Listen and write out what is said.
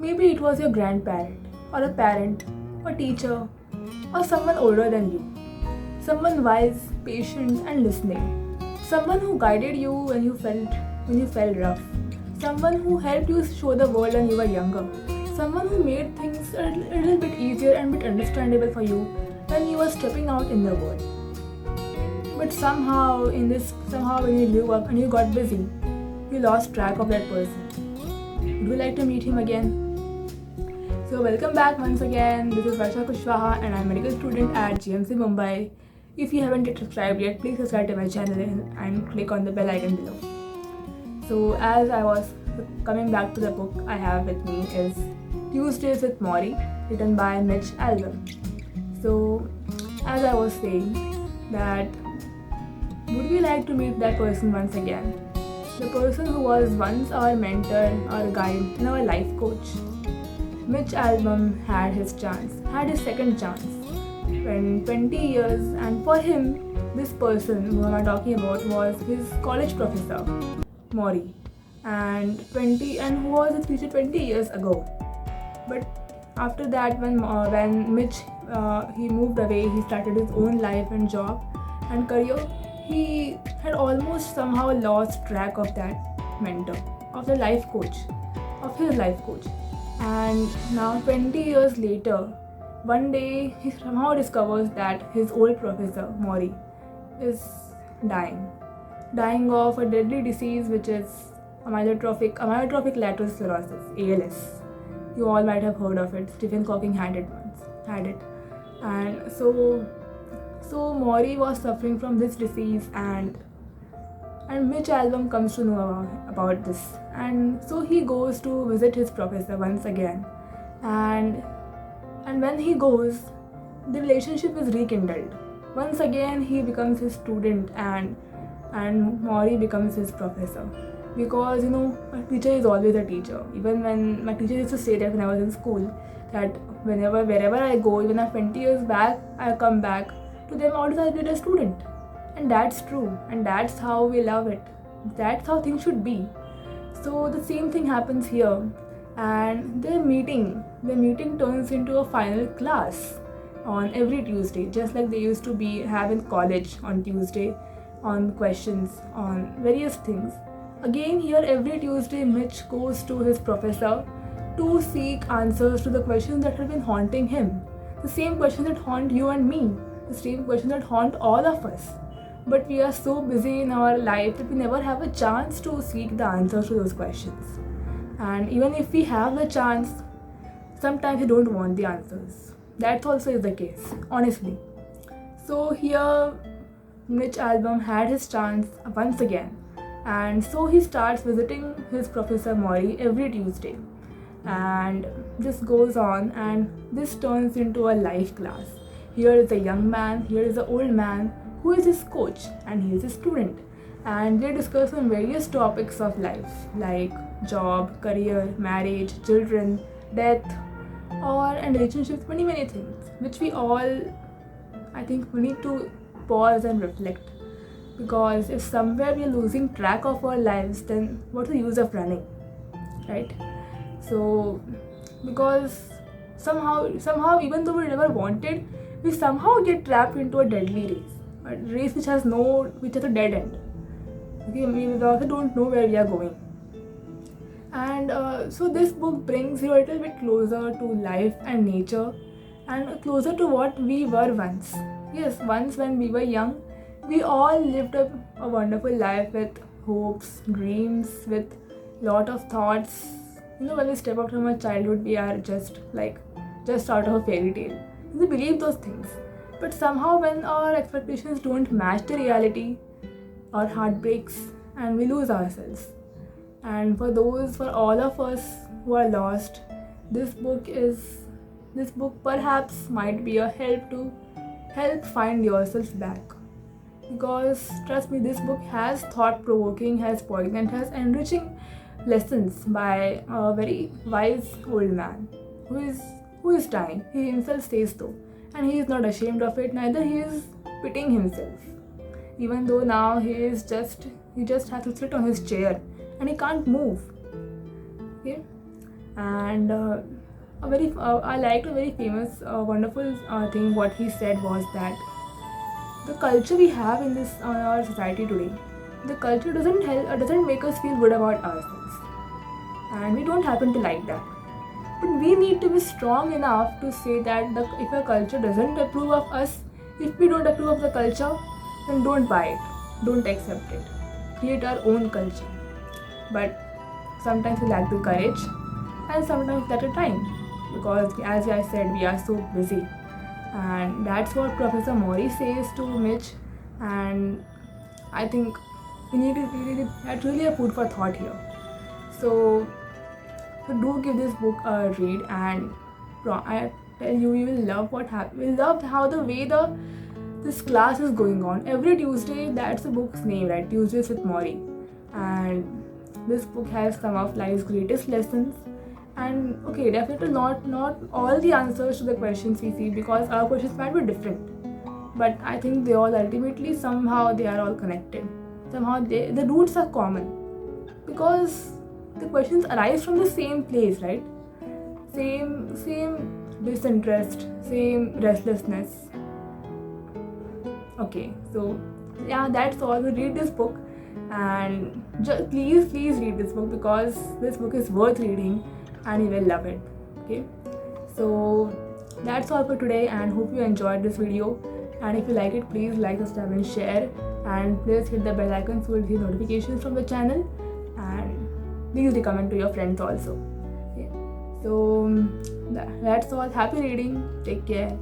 Maybe it was your grandparent, or a parent, or teacher, or someone older than you. Someone wise, patient, and listening. Someone who guided you when you felt rough. Someone who helped you show the world when you were younger. Someone who made things a little bit easier and bit understandable for you when you were stepping out in the world. But somehow when you grew up and you got busy, you lost track of that person. Would you like to meet him again? So welcome back once again. This is Varsha Kushwaha and I'm a medical student at GMC Mumbai. If you haven't subscribed yet, please subscribe to my channel and click on the bell icon below. So as I was coming back to the book I have with me is Tuesdays with Morrie, written by Mitch Albom. So as I was saying that would we like to meet that person once again? The person who was once our mentor, our guide, and our life coach. Mitch Albom had his second chance, when 20 years, and for him, this person who I'm talking about was his college professor, Morrie, and who was his teacher 20 years ago. But after that, when Mitch he moved away, he started his own life and job and career. He had almost somehow lost track of that mentor, of his life coach. And now 20 years later, one day he somehow discovers that his old professor, Morrie, is dying of a deadly disease which is amyotrophic lateral sclerosis, ALS. You all might have heard of it. Stephen Hawking had it. And so Morrie was suffering from this disease, and Mitch Albom comes to know about this, and so he goes to visit his professor once again, and when he goes, the relationship is rekindled. Once again, he becomes his student, and Morrie becomes his professor. Because a teacher is always a teacher. Even when my teacher used to say that when I was in school, that wherever I go, even if 20 years back, I come back to them always I'll be a student. And that's true, and that's how we love it. That's how things should be. So the same thing happens here, and their meeting turns into a final class on every Tuesday, just like they used to have in college on Tuesday, on questions, on various things. Again here every Tuesday, Mitch goes to his professor to seek answers to the questions that have been haunting him. The same questions that haunt you and me, the same questions that haunt all of us. But we are so busy in our life that we never have a chance to seek the answers to those questions. And even if we have the chance, sometimes we don't want the answers. That also is the case, honestly. So here, Mitch Albom had his chance once again. And so he starts visiting his professor Morrie every Tuesday. And this goes on, and this turns into a life class. Here is a young man, here is an old man who is his coach, and he is his student. And they discuss on various topics of life, like job, career, marriage, children, death, and relationships, many things, which we all, I think, we need to pause and reflect. Because if somewhere we are losing track of our lives, then what's the use of running, right? So, because somehow, even though we never wanted, we somehow get trapped into a deadly race which has a dead end. Okay, we also don't know where we are going. And so this book brings you a little bit closer to life and nature, and closer to what we were once. Yes, once when we were young, we all lived a wonderful life with hopes, dreams, with lot of thoughts. When we step out from our childhood, we are just out of a fairy tale. We believe those things. But somehow when our expectations don't match the reality, our heart breaks and we lose ourselves. And for all of us who are lost, this book perhaps might be a help find yourself back. Because trust me, this book has thought-provoking, has poignant, has enriching lessons by a very wise old man who is dying. He himself says so, and he is not ashamed of it. Neither he is pitying himself, even though now he just has to sit on his chair and he can't move. Okay, And I liked a very famous, wonderful thing. What he said was that the culture we have in this our society today, the culture doesn't make us feel good about ourselves, and we don't happen to like that. But we need to be strong enough to say that if a culture doesn't approve of us, if we don't approve of the culture, then don't buy it, don't accept it, create our own culture. But sometimes we lack the courage, and sometimes lack the time, because as I said, we are so busy. And that's what Professor Mori says to Mitch. And I think we need to really, that's really a food for thought here. So do give this book a read, and I tell you, you will love what happened. You will love how the way this class is going on every Tuesday. That's the book's name, right? Tuesdays with Mori. And this book has some of life's greatest lessons. And okay, definitely not all the answers to the questions we see, because our questions might be different. But I think they all ultimately somehow they are all connected. Somehow the roots are common, because the questions arise from the same place, right? Same disinterest, same restlessness. Okay, so yeah, that's all. We read this book, and please read this book, because this book is worth reading, and you will love it. Okay, so that's all for today, and hope you enjoyed this video. And if you like it, please like, subscribe, and share, and please hit the bell icon so you'll receive notifications from the channel. And please recommend to your friends also. Okay, so that's all. Happy reading. Take care.